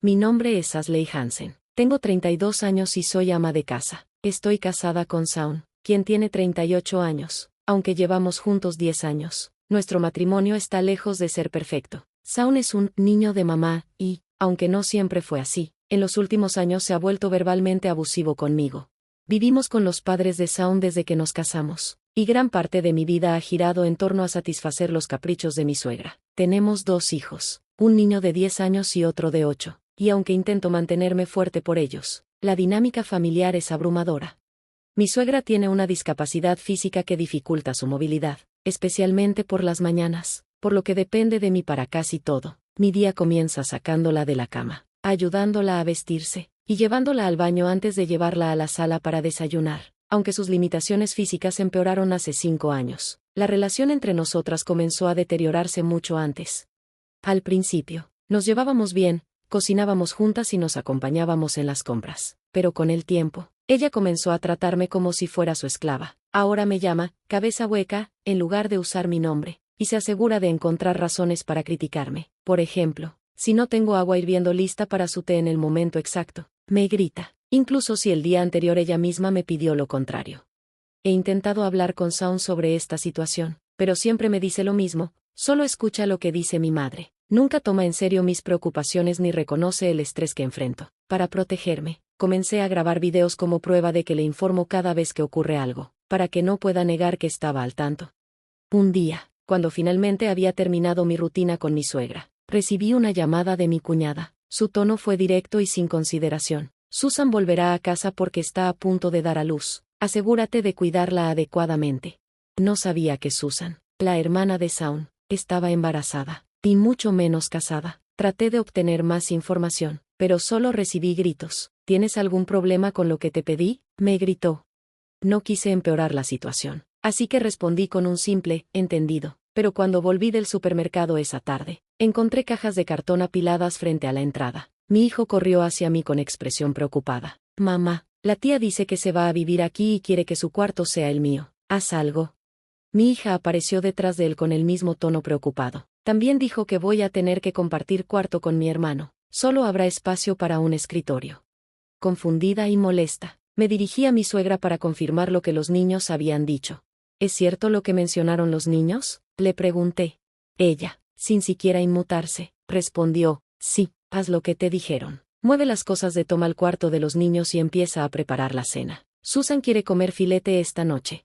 Mi nombre es Ashley Hansen. Tengo 32 años y soy ama de casa. Estoy casada con Shaun, quien tiene 38 años, aunque llevamos juntos 10 años. Nuestro matrimonio está lejos de ser perfecto. Shaun es un niño de mamá y, aunque no siempre fue así, en los últimos años se ha vuelto verbalmente abusivo conmigo. Vivimos con los padres de Shaun desde que nos casamos, y gran parte de mi vida ha girado en torno a satisfacer los caprichos de mi suegra. Tenemos 2 hijos, un niño de 10 años y otro de 8, y aunque intento mantenerme fuerte por ellos, la dinámica familiar es abrumadora. Mi suegra tiene una discapacidad física que dificulta su movilidad, especialmente por las mañanas, por lo que depende de mí para casi todo. Mi día comienza sacándola de la cama, ayudándola a vestirse, y llevándola al baño antes de llevarla a la sala para desayunar. Aunque sus limitaciones físicas empeoraron hace 5 años, la relación entre nosotras comenzó a deteriorarse mucho antes. Al principio, nos llevábamos bien, cocinábamos juntas y nos acompañábamos en las compras, pero con el tiempo, ella comenzó a tratarme como si fuera su esclava. Ahora me llama cabeza hueca, en lugar de usar mi nombre, y se asegura de encontrar razones para criticarme. Por ejemplo, si no tengo agua hirviendo lista para su té en el momento exacto, me grita, incluso si el día anterior ella misma me pidió lo contrario. He intentado hablar con Shaun sobre esta situación, pero siempre me dice lo mismo: solo escucha lo que dice mi madre. Nunca toma en serio mis preocupaciones ni reconoce el estrés que enfrento. Para protegerme, comencé a grabar videos como prueba de que le informo cada vez que ocurre algo, para que no pueda negar que estaba al tanto. Un día, cuando finalmente había terminado mi rutina con mi suegra, recibí una llamada de mi cuñada. Su tono fue directo y sin consideración. Susan volverá a casa porque está a punto de dar a luz. Asegúrate de cuidarla adecuadamente. No sabía que Susan, la hermana de Shaun, estaba embarazada, y mucho menos casada. Traté de obtener más información, pero solo recibí gritos. ¿Tienes algún problema con lo que te pedí?, me gritó. No quise empeorar la situación, así que respondí con un simple «entendido». Pero cuando volví del supermercado esa tarde, encontré cajas de cartón apiladas frente a la entrada. Mi hijo corrió hacia mí con expresión preocupada. «Mamá, la tía dice que se va a vivir aquí y quiere que su cuarto sea el mío. ¿Haz algo?». Mi hija apareció detrás de él con el mismo tono preocupado. También dijo que voy a tener que compartir cuarto con mi hermano. Solo habrá espacio para un escritorio. Confundida y molesta, me dirigí a mi suegra para confirmar lo que los niños habían dicho. ¿Es cierto lo que mencionaron los niños?, le pregunté. Ella, sin siquiera inmutarse, respondió: sí, haz lo que te dijeron. Mueve las cosas de toma al cuarto de los niños y empieza a preparar la cena. Susan quiere comer filete esta noche.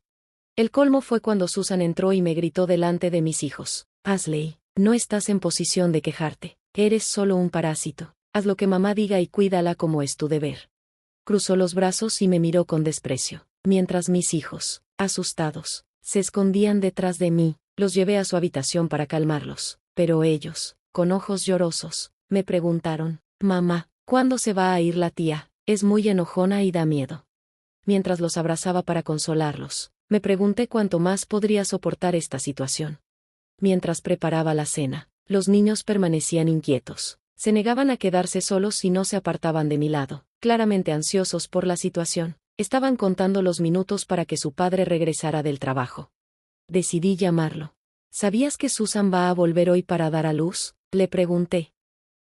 El colmo fue cuando Susan entró y me gritó delante de mis hijos: Ashley, no estás en posición de quejarte. Eres solo un parásito. Haz lo que mamá diga y cuídala como es tu deber. Cruzó los brazos y me miró con desprecio, mientras mis hijos, asustados, se escondían detrás de mí. Los llevé a su habitación para calmarlos, pero ellos, con ojos llorosos, me preguntaron: mamá, ¿cuándo se va a ir la tía? Es muy enojona y da miedo. Mientras los abrazaba para consolarlos, me pregunté cuánto más podría soportar esta situación. Mientras preparaba la cena, los niños permanecían inquietos. Se negaban a quedarse solos y no se apartaban de mi lado, claramente ansiosos por la situación. Estaban contando los minutos para que su padre regresara del trabajo. Decidí llamarlo. ¿Sabías que Susan va a volver hoy para dar a luz?, le pregunté.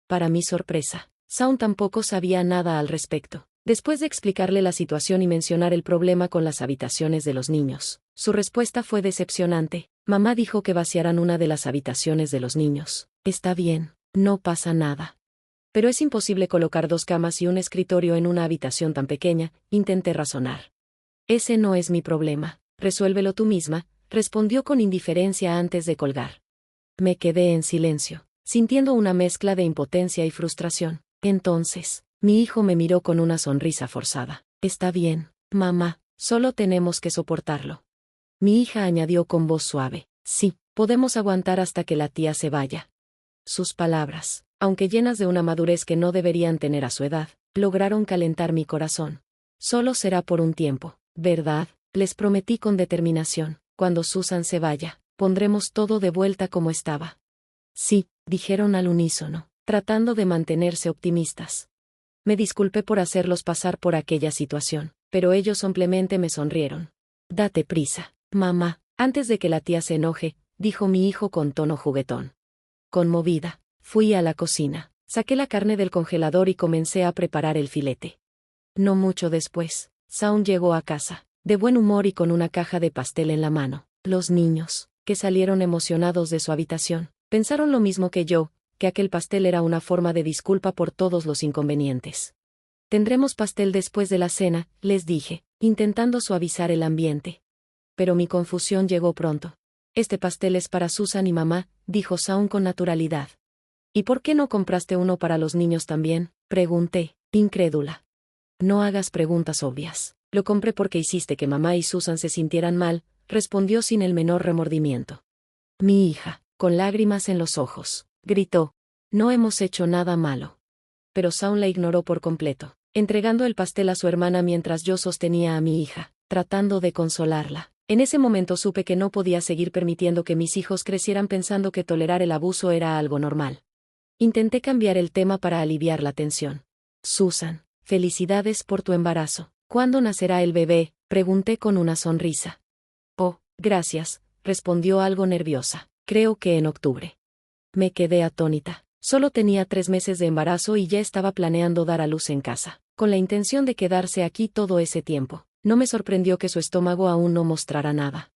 Para mi sorpresa, Shaun tampoco sabía nada al respecto. Después de explicarle la situación y mencionar el problema con las habitaciones de los niños, su respuesta fue decepcionante. Mamá dijo que vaciaran una de las habitaciones de los niños. Está bien, no pasa nada. Pero es imposible colocar 2 camas y un escritorio en una habitación tan pequeña, intenté razonar. Ese no es mi problema, resuélvelo tú misma, respondió con indiferencia antes de colgar. Me quedé en silencio, sintiendo una mezcla de impotencia y frustración. Entonces, mi hijo me miró con una sonrisa forzada. Está bien, mamá, solo tenemos que soportarlo. Mi hija añadió con voz suave: sí, podemos aguantar hasta que la tía se vaya. Sus palabras, aunque llenas de una madurez que no deberían tener a su edad, lograron calentar mi corazón. Solo será por un tiempo, ¿verdad?, les prometí con determinación. Cuando Susan se vaya, pondremos todo de vuelta como estaba. Sí, dijeron al unísono, tratando de mantenerse optimistas. Me disculpé por hacerlos pasar por aquella situación, pero ellos simplemente me sonrieron. Date prisa, mamá, antes de que la tía se enoje, dijo mi hijo con tono juguetón. Conmovida, fui a la cocina, Saqué la carne del congelador y comencé a preparar el filete. No mucho después, Shaun llegó a casa, de buen humor y con una caja de pastel en la mano. Los niños, que salieron emocionados de su habitación, pensaron lo mismo que yo, que aquel pastel era una forma de disculpa por todos los inconvenientes. Tendremos pastel después de la cena, les dije, intentando suavizar el ambiente. Pero mi confusión llegó pronto. Este pastel es para Susan y mamá, dijo Shaun con naturalidad. ¿Y por qué no compraste uno para los niños también?, pregunté, incrédula. No hagas preguntas obvias. Lo compré porque hiciste que mamá y Susan se sintieran mal, respondió sin el menor remordimiento. Mi hija, con lágrimas en los ojos, gritó. No hemos hecho nada malo. Pero Shaun la ignoró por completo, entregando el pastel a su hermana mientras yo sostenía a mi hija, tratando de consolarla. En ese momento supe que no podía seguir permitiendo que mis hijos crecieran pensando que tolerar el abuso era algo normal. Intenté cambiar el tema para aliviar la tensión. Susan, felicidades por tu embarazo. ¿Cuándo nacerá el bebé?, pregunté con una sonrisa. Oh, gracias, respondió algo nerviosa. Creo que en octubre. Me quedé atónita. Solo tenía 3 meses de embarazo y ya estaba planeando dar a luz en casa, con la intención de quedarse aquí todo ese tiempo. No me sorprendió que su estómago aún no mostrara nada.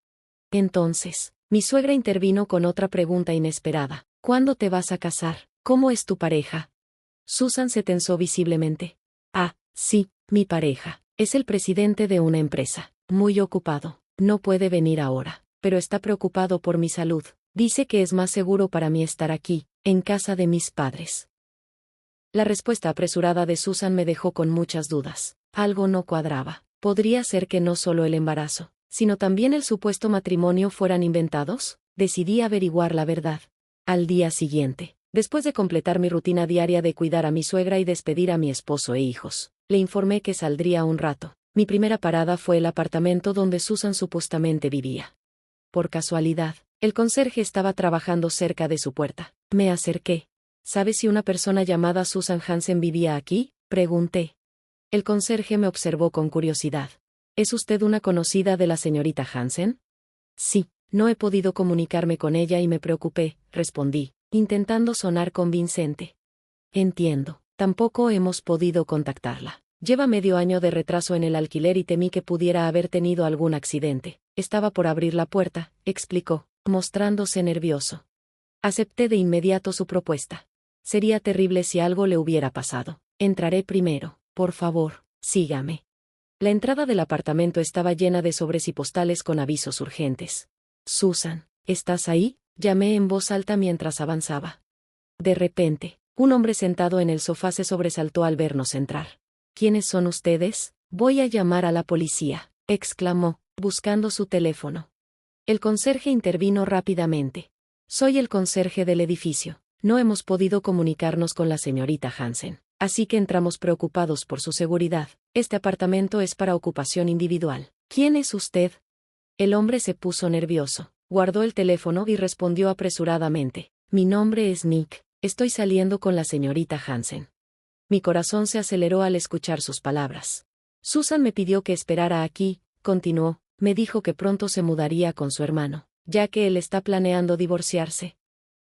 Entonces, mi suegra intervino con otra pregunta inesperada. ¿Cuándo te vas a casar? ¿Cómo es tu pareja? Susan se tensó visiblemente. Ah, sí, mi pareja. Es el presidente de una empresa. Muy ocupado. No puede venir ahora, pero está preocupado por mi salud. Dice que es más seguro para mí estar aquí, en casa de mis padres. La respuesta apresurada de Susan me dejó con muchas dudas. Algo no cuadraba. ¿Podría ser que no solo el embarazo, sino también el supuesto matrimonio fueran inventados? Decidí averiguar la verdad. Al día siguiente, después de completar mi rutina diaria de cuidar a mi suegra y despedir a mi esposo e hijos, le informé que saldría un rato. Mi primera parada fue el apartamento donde Susan supuestamente vivía. Por casualidad, el conserje estaba trabajando cerca de su puerta. Me acerqué. ¿Sabes si una persona llamada Susan Hansen vivía aquí?, pregunté. El conserje me observó con curiosidad. ¿Es usted una conocida de la señorita Hansen? Sí, no he podido comunicarme con ella y me preocupé, respondí, intentando sonar convincente. Entiendo, tampoco hemos podido contactarla. Lleva medio año de retraso en el alquiler y temí que pudiera haber tenido algún accidente. Estaba por abrir la puerta, explicó, mostrándose nervioso. Acepté de inmediato su propuesta. Sería terrible si algo le hubiera pasado. Entraré primero, por favor, sígame. La entrada del apartamento estaba llena de sobres y postales con avisos urgentes. Susan, ¿estás ahí?, llamé en voz alta mientras avanzaba. De repente, un hombre sentado en el sofá se sobresaltó al vernos entrar. ¿Quiénes son ustedes? Voy a llamar a la policía, exclamó, buscando su teléfono. El conserje intervino rápidamente. Soy el conserje del edificio. No hemos podido comunicarnos con la señorita Hansen, así que entramos preocupados por su seguridad. Este apartamento es para ocupación individual. ¿Quién es usted? El hombre se puso nervioso, guardó el teléfono y respondió apresuradamente. Mi nombre es Nick. Estoy saliendo con la señorita Hansen. Mi corazón se aceleró al escuchar sus palabras. Susan me pidió que esperara aquí, continuó, me dijo que pronto se mudaría con su hermano, ya que él está planeando divorciarse.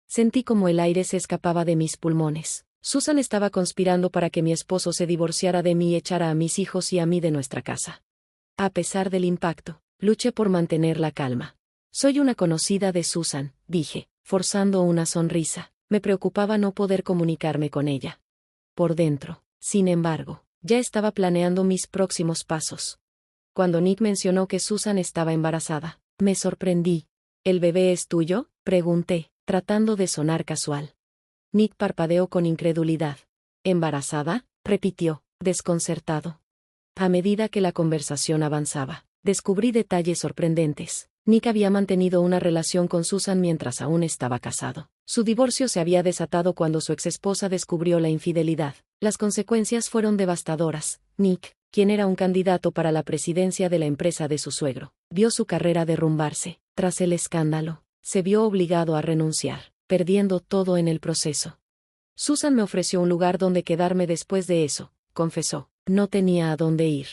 Sentí como el aire se escapaba de mis pulmones. Susan estaba conspirando para que mi esposo se divorciara de mí y echara a mis hijos y a mí de nuestra casa. A pesar del impacto, luché por mantener la calma. Soy una conocida de Susan, dije, forzando una sonrisa. Me preocupaba no poder comunicarme con ella. Por dentro, sin embargo, ya estaba planeando mis próximos pasos. Cuando Nick mencionó que Susan estaba embarazada, me sorprendí. ¿El bebé es tuyo?, pregunté, tratando de sonar casual. Nick parpadeó con incredulidad. ¿Embarazada?, repitió, desconcertado. A medida que la conversación avanzaba, descubrí detalles sorprendentes. Nick había mantenido una relación con Susan mientras aún estaba casado. Su divorcio se había desatado cuando su exesposa descubrió la infidelidad. Las consecuencias fueron devastadoras. Nick, quien era un candidato para la presidencia de la empresa de su suegro, vio su carrera derrumbarse. Tras el escándalo, se vio obligado a renunciar, perdiendo todo en el proceso. Susan me ofreció un lugar donde quedarme después de eso, confesó. No tenía a dónde ir.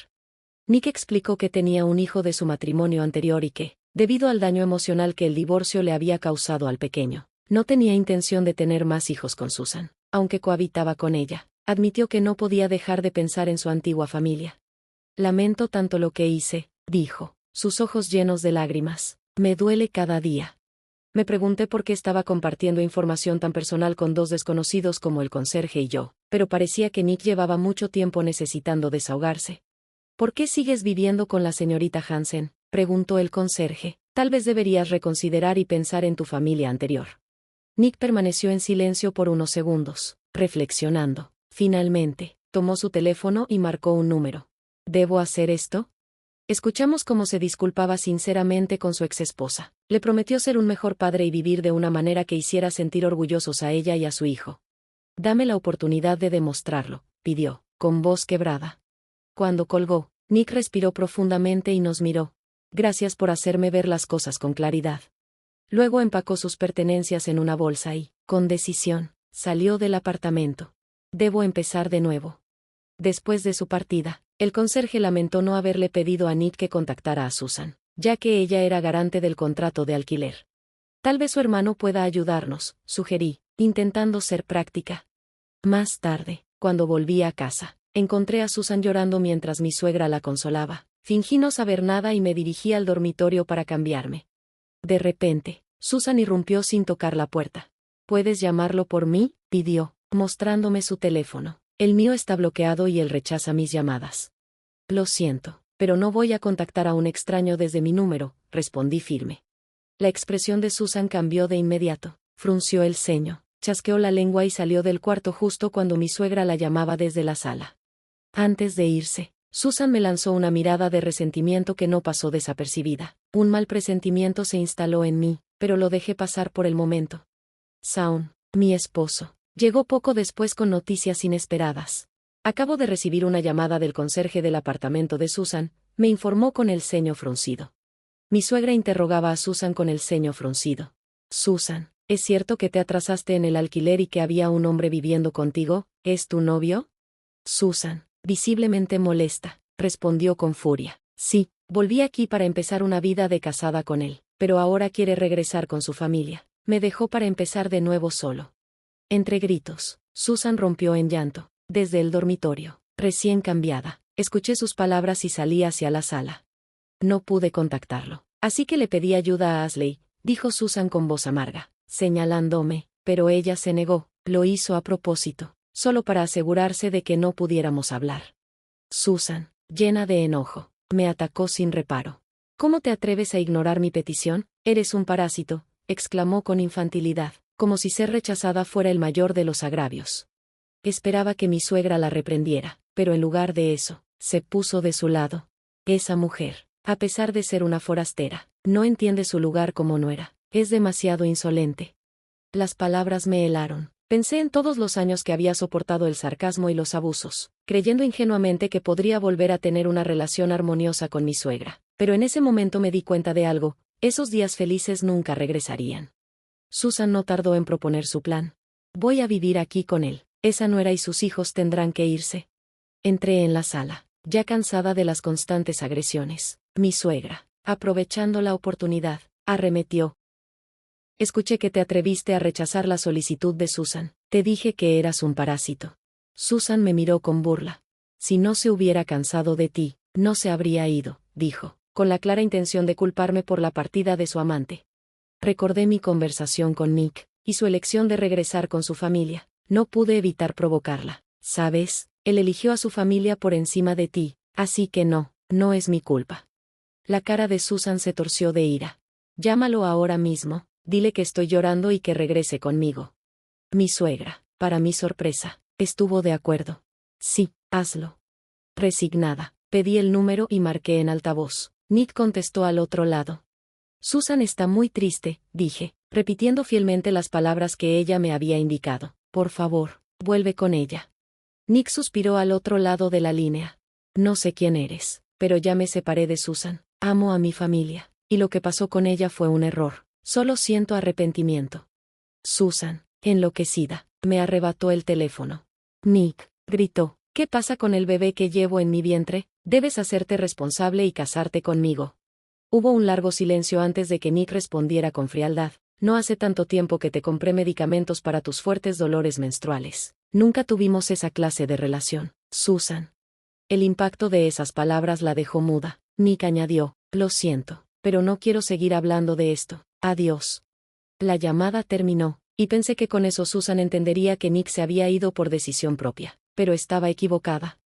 Nick explicó que tenía un hijo de su matrimonio anterior y que, debido al daño emocional que el divorcio le había causado al pequeño, no tenía intención de tener más hijos con Susan. aunque cohabitaba con ella. Admitió que no podía dejar de pensar en su antigua familia. Lamento tanto lo que hice, dijo, sus ojos llenos de lágrimas. Me duele cada día. Me pregunté por qué estaba compartiendo información tan personal con dos desconocidos como el conserje y yo, pero parecía que Nick llevaba mucho tiempo necesitando desahogarse. ¿Por qué sigues viviendo con la señorita Hansen?, preguntó el conserje. Tal vez deberías reconsiderar y pensar en tu familia anterior. Nick permaneció en silencio por unos segundos, reflexionando. Finalmente, tomó su teléfono y marcó un número. ¿Debo hacer esto? Escuchamos cómo se disculpaba sinceramente con su exesposa. Le prometió ser un mejor padre y vivir de una manera que hiciera sentir orgullosos a ella y a su hijo. Dame la oportunidad de demostrarlo, pidió, con voz quebrada. Cuando colgó, Nick respiró profundamente y nos miró. Gracias por hacerme ver las cosas con claridad. Luego empacó sus pertenencias en una bolsa y, con decisión, salió del apartamento. Debo empezar de nuevo. Después de su partida, el conserje lamentó no haberle pedido a Nick que contactara a Susan, ya que ella era garante del contrato de alquiler. Tal vez su hermano pueda ayudarnos, sugerí, intentando ser práctica. Más tarde, cuando volví a casa, encontré a Susan llorando mientras mi suegra la consolaba. Fingí no saber nada y me dirigí al dormitorio para cambiarme. De repente, Susan irrumpió sin tocar la puerta. ¿Puedes llamarlo por mí?, pidió, mostrándome su teléfono. El mío está bloqueado y él rechaza mis llamadas. Lo siento, pero no voy a contactar a un extraño desde mi número, respondí firme. La expresión de Susan cambió de inmediato. Frunció el ceño, chasqueó la lengua y salió del cuarto justo cuando mi suegra la llamaba desde la sala. Antes de irse, Susan me lanzó una mirada de resentimiento que no pasó desapercibida. Un mal presentimiento se instaló en mí, pero lo dejé pasar por el momento. Shaun, mi esposo, llegó poco después con noticias inesperadas. Acabo de recibir una llamada del conserje del apartamento de Susan, me informó con el ceño fruncido. Mi suegra interrogaba a Susan con el ceño fruncido. Susan, ¿es cierto que te atrasaste en el alquiler y que había un hombre viviendo contigo? ¿Es tu novio? Susan, visiblemente molesta, respondió con furia. Sí, volví aquí para empezar una vida de casada con él, pero ahora quiere regresar con su familia. Me dejó para empezar de nuevo solo. Entre gritos, Susan rompió en llanto. Desde el dormitorio, recién cambiada, escuché sus palabras y salí hacia la sala. No pude contactarlo, así que le pedí ayuda a Ashley, dijo Susan con voz amarga, señalándome, pero ella se negó. Lo hizo a propósito, solo para asegurarse de que no pudiéramos hablar. Susan, llena de enojo, me atacó sin reparo. ¿Cómo te atreves a ignorar mi petición? Eres un parásito, exclamó con infantilidad, como si ser rechazada fuera el mayor de los agravios. Esperaba que mi suegra la reprendiera, pero en lugar de eso, se puso de su lado. Esa mujer, a pesar de ser una forastera, no entiende su lugar como nuera. Es demasiado insolente. Las palabras me helaron. Pensé en todos los años que había soportado el sarcasmo y los abusos, creyendo ingenuamente que podría volver a tener una relación armoniosa con mi suegra. Pero en ese momento me di cuenta de algo, esos días felices nunca regresarían. Susan no tardó en proponer su plan. Voy a vivir aquí con él. Esa nuera y sus hijos tendrán que irse. Entré en la sala, ya cansada de las constantes agresiones. Mi suegra, aprovechando la oportunidad, arremetió. Escuché que te atreviste a rechazar la solicitud de Susan. Te dije que eras un parásito. Susan me miró con burla. Si no se hubiera cansado de ti, no se habría ido, dijo, con la clara intención de culparme por la partida de su amante. Recordé mi conversación con Nick, y su elección de regresar con su familia. No pude evitar provocarla. ¿Sabes? Él eligió a su familia por encima de ti, así que no es mi culpa. La cara de Susan se torció de ira. Llámalo ahora mismo, dile que estoy llorando y que regrese conmigo. Mi suegra, para mi sorpresa, estuvo de acuerdo. Sí, hazlo. Resignada, pedí el número y marqué en altavoz. Nick contestó al otro lado. Susan está muy triste, dije, repitiendo fielmente las palabras que ella me había indicado. Por favor, vuelve con ella. Nick suspiró al otro lado de la línea. No sé quién eres, pero ya me separé de Susan. Amo a mi familia, y lo que pasó con ella fue un error. Solo siento arrepentimiento. Susan, enloquecida, me arrebató el teléfono. Nick, gritó, ¿qué pasa con el bebé que llevo en mi vientre? Debes hacerte responsable y casarte conmigo. Hubo un largo silencio antes de que Nick respondiera con frialdad. No hace tanto tiempo que te compré medicamentos para tus fuertes dolores menstruales. Nunca tuvimos esa clase de relación, Susan. El impacto de esas palabras la dejó muda. Nick añadió, lo siento, pero no quiero seguir hablando de esto. Adiós. La llamada terminó, y pensé que con eso Susan entendería que Nick se había ido por decisión propia, pero estaba equivocada.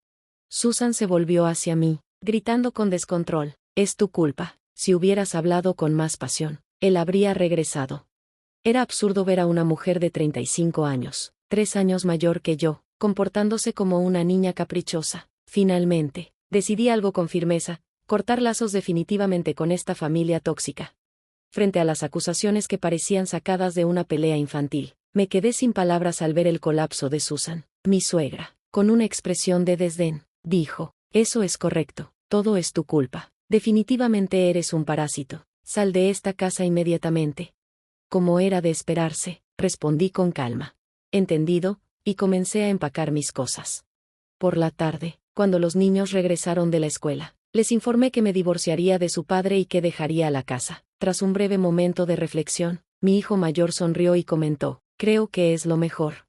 Susan se volvió hacia mí, gritando con descontrol, es tu culpa. Si hubieras hablado con más pasión, él habría regresado. Era absurdo ver a una mujer de 35 años, 3 años mayor que yo, comportándose como una niña caprichosa. Finalmente, decidí algo con firmeza, cortar lazos definitivamente con esta familia tóxica. Frente a las acusaciones que parecían sacadas de una pelea infantil, me quedé sin palabras al ver el colapso de Susan, mi suegra. Con una expresión de desdén, dijo, eso es correcto, todo es tu culpa. Definitivamente eres un parásito. Sal de esta casa inmediatamente. Como era de esperarse, respondí con calma. Entendido, y comencé a empacar mis cosas. Por la tarde, cuando los niños regresaron de la escuela, les informé que me divorciaría de su padre y que dejaría la casa. Tras un breve momento de reflexión, mi hijo mayor sonrió y comentó, creo que es lo mejor.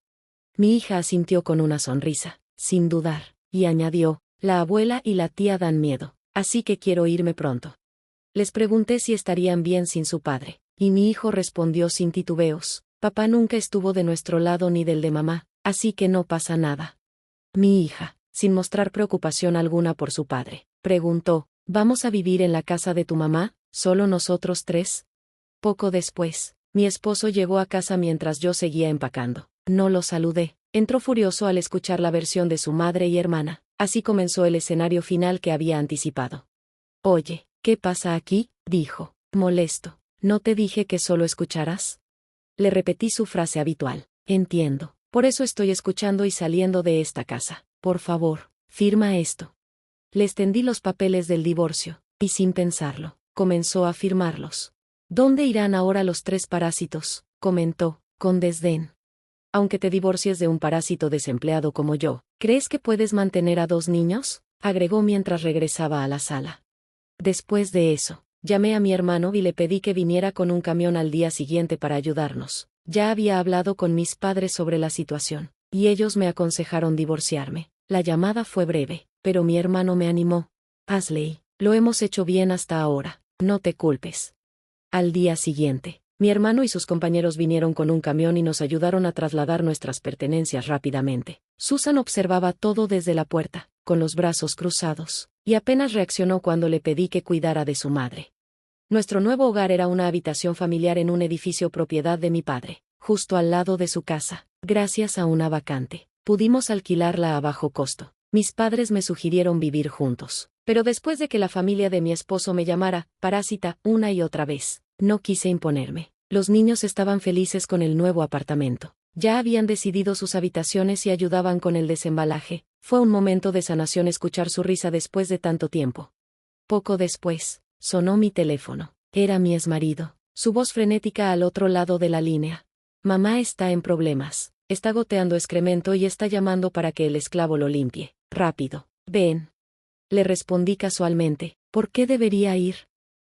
Mi hija asintió con una sonrisa, sin dudar, y añadió, la abuela y la tía dan miedo, así que quiero irme pronto. Les pregunté si estarían bien sin su padre, y mi hijo respondió sin titubeos, papá nunca estuvo de nuestro lado ni del de mamá, así que no pasa nada. Mi hija, sin mostrar preocupación alguna por su padre, preguntó, ¿vamos a vivir en la casa de tu mamá, solo nosotros tres? Poco después, mi esposo llegó a casa mientras yo seguía empacando. No lo saludé. Entró furioso al escuchar la versión de su madre y hermana. Así comenzó el escenario final que había anticipado. Oye, ¿qué pasa aquí? Dijo, molesto. ¿No te dije que solo escucharas? Le repetí su frase habitual. Entiendo. Por eso estoy escuchando y saliendo de esta casa. Por favor, firma esto. Le extendí los papeles del divorcio, y sin pensarlo, comenzó a firmarlos. ¿Dónde irán ahora los 3 parásitos? Comentó, con desdén. Aunque te divorcies de un parásito desempleado como yo, ¿crees que puedes mantener a 2 niños? Agregó mientras regresaba a la sala. Después de eso, llamé a mi hermano y le pedí que viniera con un camión al día siguiente para ayudarnos. Ya había hablado con mis padres sobre la situación, y ellos me aconsejaron divorciarme. La llamada fue breve, pero mi hermano me animó. Ashley, lo hemos hecho bien hasta ahora, no te culpes. Al día siguiente, mi hermano y sus compañeros vinieron con un camión y nos ayudaron a trasladar nuestras pertenencias rápidamente. Susan observaba todo desde la puerta, con los brazos cruzados, y apenas reaccionó cuando le pedí que cuidara de su madre. Nuestro nuevo hogar era una habitación familiar en un edificio propiedad de mi padre, justo al lado de su casa. Gracias a una vacante, pudimos alquilarla a bajo costo. Mis padres me sugirieron vivir juntos, pero después de que la familia de mi esposo me llamara parásita una y otra vez, no quise imponerme. Los niños estaban felices con el nuevo apartamento. Ya habían decidido sus habitaciones y ayudaban con el desembalaje. Fue un momento de sanación escuchar su risa después de tanto tiempo. Poco después, sonó mi teléfono. Era mi exmarido, su voz frenética al otro lado de la línea. Mamá está en problemas. Está goteando excremento y está llamando para que el esclavo lo limpie. Rápido. Ven. Le respondí casualmente. ¿Por qué debería ir?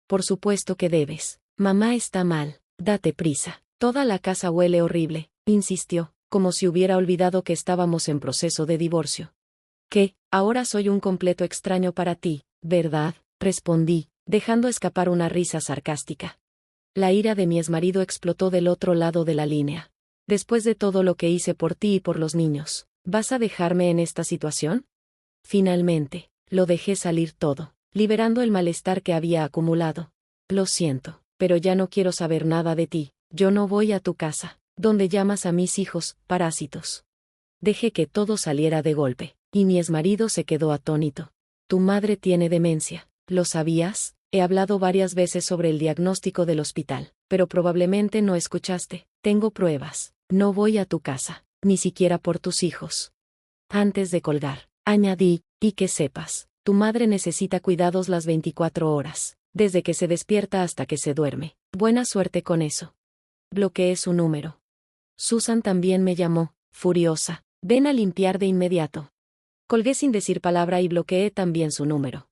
Por supuesto que debes. Mamá está mal. Date prisa. Toda la casa huele horrible, insistió, como si hubiera olvidado que estábamos en proceso de divorcio. ¿Qué? Ahora soy un completo extraño para ti, ¿verdad? Respondí, dejando escapar una risa sarcástica. La ira de mi exmarido explotó del otro lado de la línea. Después de todo lo que hice por ti y por los niños, ¿vas a dejarme en esta situación? Finalmente, lo dejé salir todo, liberando el malestar que había acumulado. Lo siento, pero ya no quiero saber nada de ti. Yo no voy a tu casa, donde llamas a mis hijos parásitos. Dejé que todo saliera de golpe, y mi exmarido se quedó atónito. Tu madre tiene demencia, ¿lo sabías? He hablado varias veces sobre el diagnóstico del hospital, pero probablemente no escuchaste. Tengo pruebas. No voy a tu casa, ni siquiera por tus hijos. Antes de colgar, añadí, y que sepas, tu madre necesita cuidados las 24 horas, desde que se despierta hasta que se duerme. Buena suerte con eso. Bloqueé su número. Susan también me llamó, furiosa. Ven a limpiar de inmediato. Colgué sin decir palabra y bloqueé también su número.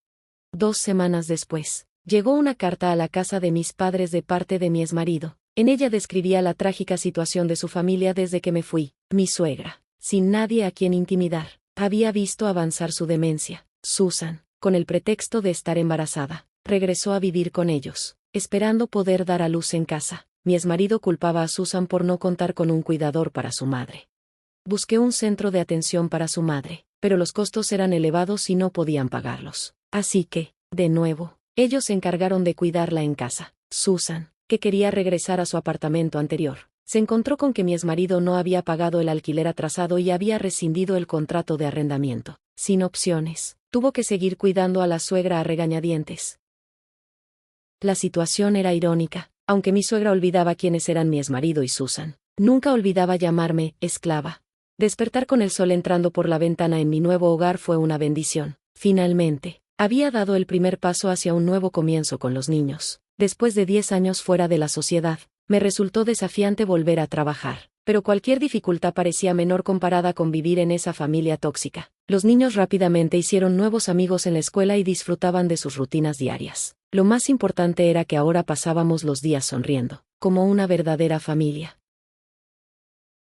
2 semanas después, llegó una carta a la casa de mis padres de parte de mi exmarido. En ella describía la trágica situación de su familia desde que me fui. Mi suegra, sin nadie a quien intimidar, había visto avanzar su demencia. Susan, con el pretexto de estar embarazada, regresó a vivir con ellos, esperando poder dar a luz en casa. Mi exmarido culpaba a Susan por no contar con un cuidador para su madre. Busqué un centro de atención para su madre, pero los costos eran elevados y no podían pagarlos. Así que, de nuevo, ellos se encargaron de cuidarla en casa. Susan, que quería regresar a su apartamento anterior, se encontró con que mi exmarido no había pagado el alquiler atrasado y había rescindido el contrato de arrendamiento. Sin opciones, tuvo que seguir cuidando a la suegra a regañadientes. La situación era irónica, aunque mi suegra olvidaba quiénes eran mi exmarido y Susan. Nunca olvidaba llamarme esclava. Despertar con el sol entrando por la ventana en mi nuevo hogar fue una bendición. Finalmente, había dado el primer paso hacia un nuevo comienzo con los niños. Después de 10 años fuera de la sociedad, me resultó desafiante volver a trabajar, pero cualquier dificultad parecía menor comparada con vivir en esa familia tóxica. Los niños rápidamente hicieron nuevos amigos en la escuela y disfrutaban de sus rutinas diarias. Lo más importante era que ahora pasábamos los días sonriendo, como una verdadera familia.